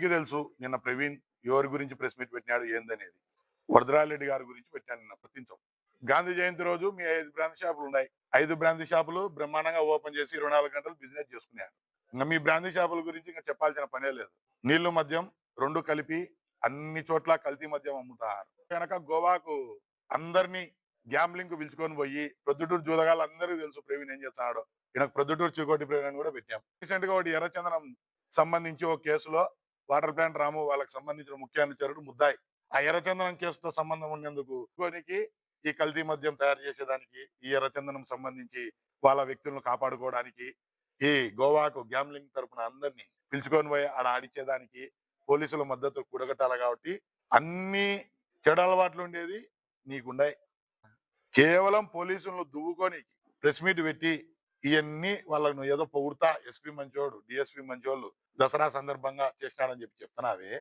మీకు తెలుసు నిన్న ప్రవీణ్ ఎవరి గురించి ప్రెస్ మీట్ పెట్టినాడు ఏందనేది. వరదరాజరెడ్డి గారి గురించి పెట్టాను నిన్న ప్రతించం. గాంధీ జయంతి రోజు మీ 5 బ్రాంచ్ షాపులు ఉన్నాయి. 5 బ్రాంచ్ షాపులు బ్రహ్మాండంగా ఓపెన్ చేసి 24 గంటలు బిజినెస్ చేసుకున్నారు. ఇంకా మీ బ్రాంచ్ షాపుల గురించి ఇంకా చెప్పాల్సిన పనే లేదు. నీళ్లు మద్యం 2 కలిపి అన్ని చోట్ల కల్తీ మద్యం అమ్ముతారు. కనుక గోవాకు అందరినీ గ్యాంబ్లింగ్ కు పిలుచుకొని పోయి ప్రొద్దుటూరు జూదగాళ్ళు అందరికీ తెలుసు ప్రవీణ్ ఏం చేస్తున్నాడో. ఈయనకు ప్రొద్దుటూరు చికోటి ప్రవీణ్ అని కూడా పెట్టాం. రీసెంట్ గా ఒకటి ఎర్రచందనం సంబంధించి ఒక కేసులో వాటర్ ప్లాంట్ రాము వాళ్ళకి సంబంధించిన ముఖ్య అనుచరుడు ముద్దాయి. ఆ ఎర్రచందనం కేసుతో సంబంధం ఉండేందుకు కోనికి ఈ కల్తీ మద్యం తయారు చేసేదానికి ఈ ఎర్రచందనం సంబంధించి వాళ్ళ వ్యక్తులను కాపాడుకోవడానికి ఈ గోవాకు గ్యాంబ్లింగ్ తరపున అందరినీ పిలుచుకొని పోయి ఆడ ఆడిచ్చేదానికి పోలీసుల మద్దతు కూడగట్టాలి కాబట్టి అన్ని చెడు అలవాట్లు ఉండేది నీకుండాయి. కేవలం పోలీసులను దువ్వుకొని ప్రెస్ మీట్ పెట్టి ఇవన్నీ వాళ్ళను ఏదో పొగుడుతా ఎస్పీ మంచోడు డిఎస్పీ మంచోళ్ళు దసరా సందర్భంగా చేసినాడని చెప్పి చెప్తున్నావే.